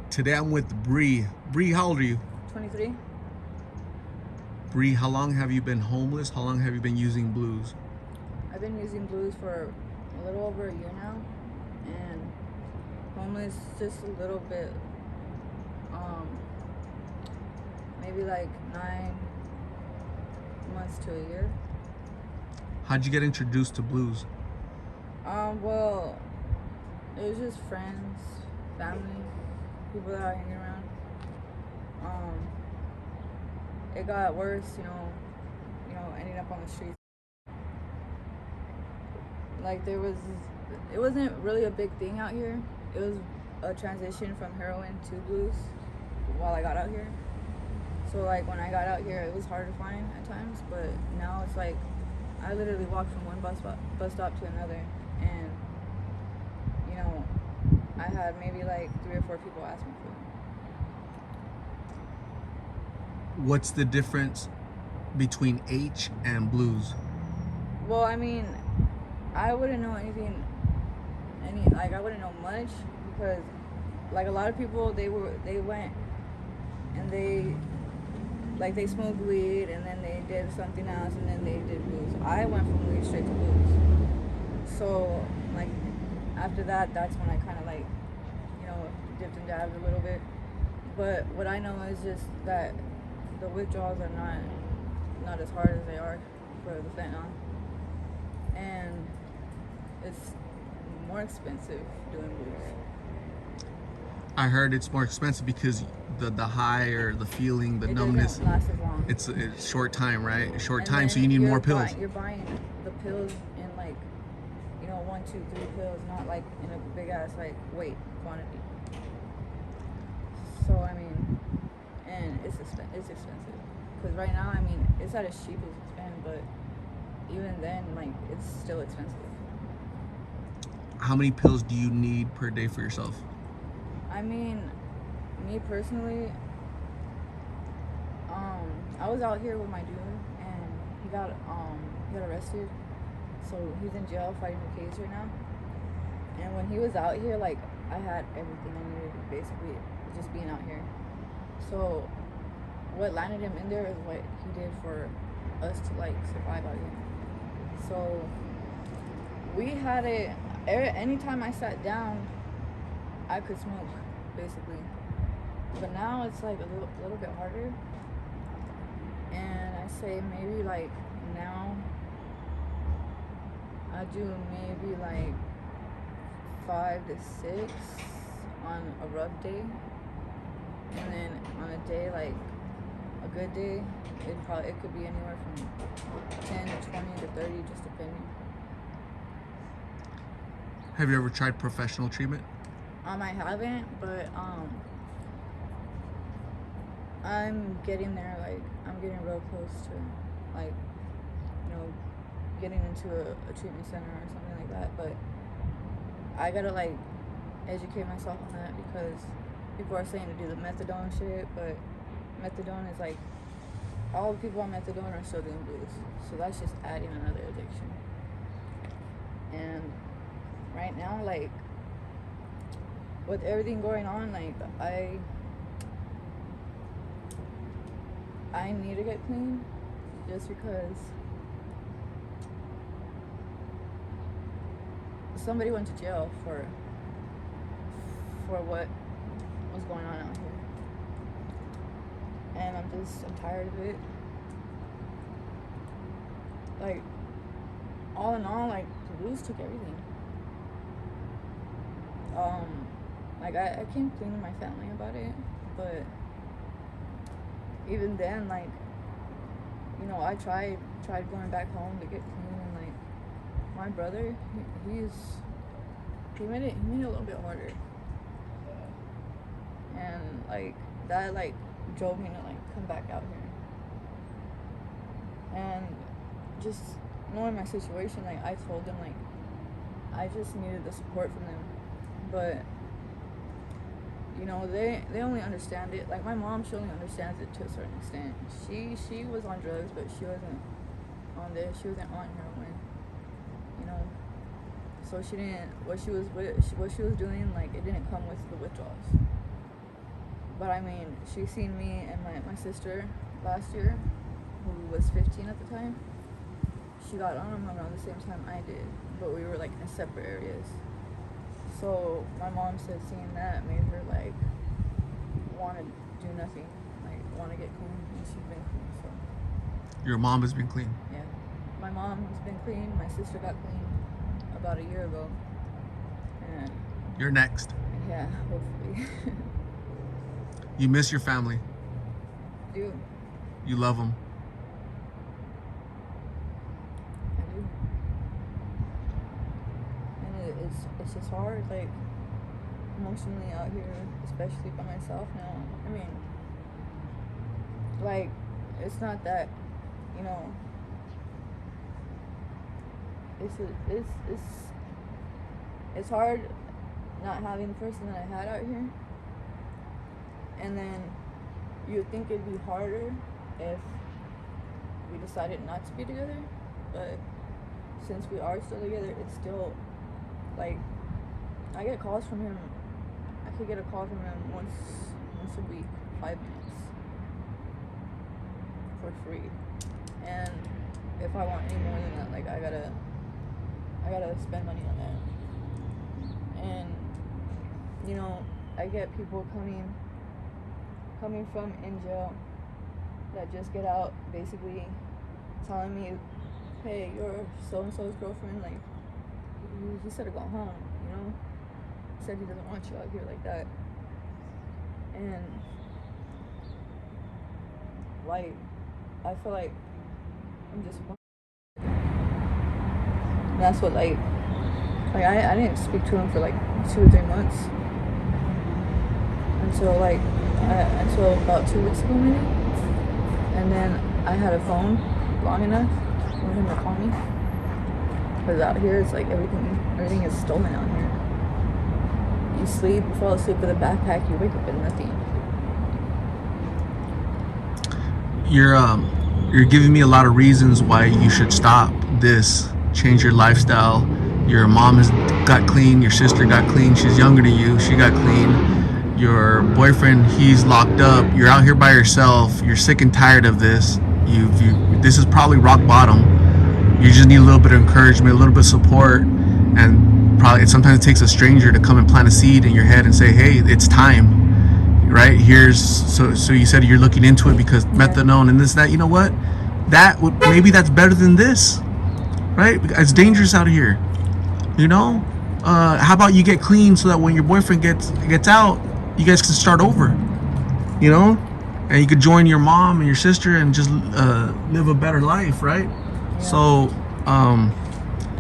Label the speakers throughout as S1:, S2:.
S1: Today I'm with Bree. Bree, how old are you?
S2: 23.
S1: Bree, how long have you been homeless? How long have you been using blues?
S2: I've been using blues for a little over a year now, and homeless just a little bit. Um, Maybe like 9 months to a year.
S1: How'd you get introduced to blues?
S2: Well, it was just friends, family, people that I hang around. Um, it got worse, ending up on the streets. Like it wasn't really a big thing out here. It was a transition from heroin to blues while I got out here. So like when I got out here, it was hard to find at times, but now it's like I literally walk from one bus stop to another, and I had maybe like 3 or 4 people ask me for them.
S1: What's the difference between H and blues?
S2: Well, I mean, I wouldn't know I wouldn't know much because like a lot of people they went and they smoked weed and then they did something else and then they did blues. I went from weed straight to blues. So like after that, that's when I kind of like dipped and dabbed a little bit. But what I know is just that the withdrawals are not as hard as they are for the fentanyl, and it's more expensive doing blues.
S1: I heard it's more expensive because the high or the feeling, the
S2: It
S1: numbness.
S2: doesn't last as long.
S1: It's short time, right? Short
S2: And
S1: time, so
S2: then
S1: you need more pills.
S2: You're buying the pills in like 1, 2, 3 pills, not like in a big ass like weight quantity. So I mean, and it's expensive because right now I mean it's at as cheap as it's been, but even then like it's still expensive.
S1: How many pills do you need per day for yourself?
S2: I mean, me personally, I was out here with my dude, and he got arrested, so he's in jail fighting a case right now. And when he was out here, like I had everything I needed, basically, just being out here. So what landed him in there is what he did for us to like survive out here. So we had it. Anytime I sat down, I could smoke, basically. But now it's like a little bit harder. And I say maybe like now I do maybe like 5 to 6 on a rough day, and then on a day like a good day, it could be anywhere from 10 to 20 to 30, just depending.
S1: Have you ever tried professional treatment?
S2: I haven't, but I'm getting there. Like I'm getting real close to like getting into a treatment center or something like that. But I gotta like educate myself on that because people are saying to do the methadone shit, but methadone is like all the people on methadone are still doing blues, so that's just adding another addiction. And right now, like with everything going on, like I need to get clean just because somebody went to jail for what was going on out here, and I'm tired of it. Like all in all, like the blues took everything. Like I came clean with my family about it, but even then, like I tried going back home to get clean, and like my brother, he made it a little bit harder, and like that like drove me to like come back out here. And just knowing my situation, like I told them like I just needed the support from them, but they only understand it. Like my mom, she only understands it to a certain extent. She was on drugs, but she wasn't on this. She wasn't on heroin. So she didn't. What she was doing, like it didn't come with the withdrawals. But I mean, she seen me and my sister last year, who was 15 at the time. She got on him around the same time I did, but we were like in separate areas. So my mom said seeing that made her like want to do nothing, like want to get clean, and she's been clean. So
S1: Your mom has been clean.
S2: yeah, my mom has been clean. My sister got clean about a year ago, and
S1: You're next.
S2: yeah, hopefully.
S1: You miss your family.
S2: do
S1: You love them.
S2: I do, and it's just hard, like emotionally out here, especially by myself now. I mean, like it's not that, you know. It's hard not having the person that I had out here, and then you would think it'd be harder if we decided not to be together, but since we are still together, it's still like I get calls from him. I could get a call from him once a week, 5 minutes for free, and if I want any more than that, like I gotta spend money on that. And you know, I get people coming from in jail that just get out, basically telling me, hey, you're so-and-so's girlfriend, like he said to go home, you know, he said he doesn't want you out here like that. And like I feel like I'm just, that's what like I didn't speak to him for like 2 or 3 months until about 2 weeks ago maybe, and then I had a phone long enough for him to call me, because out here it's like everything is stolen out here. You fall asleep with a backpack, you wake up with nothing.
S1: You're giving me a lot of reasons why you should stop this, change your lifestyle. Your mom has got clean, your sister got clean, she's younger than you, she got clean. Your boyfriend, he's locked up. You're out here by yourself. You're sick and tired of this. This is probably rock bottom. You just need a little bit of encouragement, a little bit of support, and probably sometimes it takes a stranger to come and plant a seed in your head and say, hey, it's time. Right? So you said you're looking into it because methadone and this, that. You know what? Maybe that's better than this. Right? It's dangerous out here. You know? How about you get clean so that when your boyfriend gets out, you guys can start over, you know, and you could join your mom and your sister and just live a better life, right?
S2: Yeah.
S1: So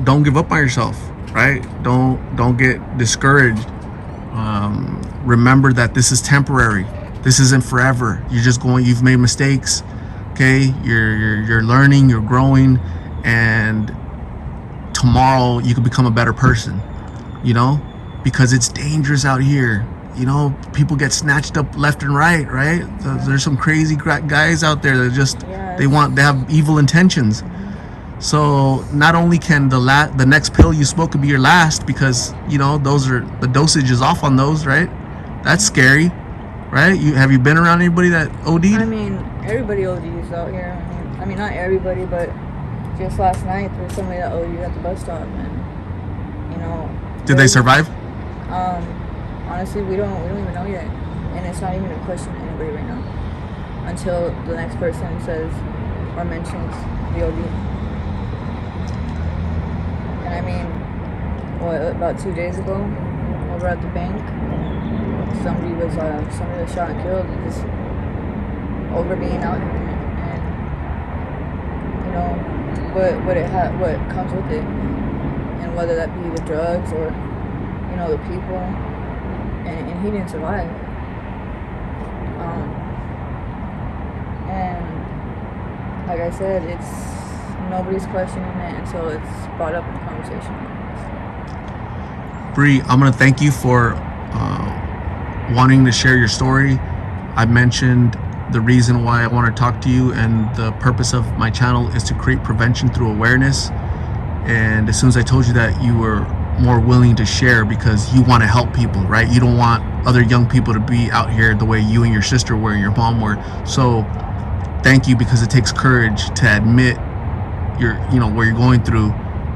S1: don't give up on yourself, right? Don't get discouraged. Remember that this is temporary. This isn't forever. You've made mistakes, okay? You're learning, you're growing, and tomorrow you can become a better person, you know, because it's dangerous out here. You know, people get snatched up left and right?
S2: Yeah.
S1: There's some crazy guys out there that just,
S2: Yeah,
S1: they have evil intentions.
S2: Mm-hmm.
S1: So not only can the next pill you smoke could be your last, because, you know, the dosage is off on those, right? That's scary, right? Have you been around anybody that OD'd?
S2: I mean, everybody ODs out here. I mean, not everybody, but just last night there was somebody that OD'd at the bus stop, and you know.
S1: Did they survive?
S2: Honestly, we don't even know yet, and it's not even a question to anybody right now until the next person says or mentions the OD. And I mean, about 2 days ago, over at the bank, somebody was shot and killed, just over being out here, and you know what comes with it, and whether that be the drugs or, you know, the people, and he didn't survive. And like I said, nobody's questioning it until it's brought up in conversation.
S1: Bree, I'm gonna thank you for wanting to share your story. I mentioned the reason why I want to talk to you, and the purpose of my channel is to create prevention through awareness. And as soon as I told you that, you were more willing to share because you want to help people, right? You don't want other young people to be out here the way you and your sister were and your mom were. So thank you, because it takes courage to admit what you're going through,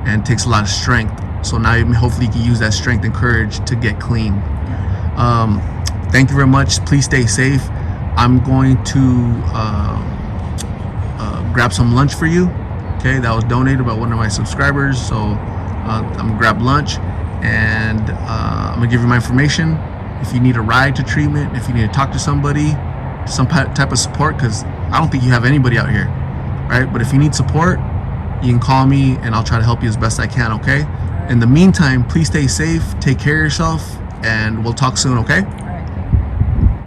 S1: and it takes a lot of strength. So now hopefully you can use that strength and courage to get clean. Thank you very much. Please stay safe. I'm going to grab some lunch for you. Okay, that was donated by one of my subscribers. So I'm gonna grab lunch, and I'm gonna give you my information. If you need a ride to treatment, if you need to talk to somebody, some type of support, because I don't think you have anybody out here, right? But if you need support, you can call me and I'll try to help you as best I can, okay? In the meantime, please stay safe, take care of yourself, and we'll talk soon, okay?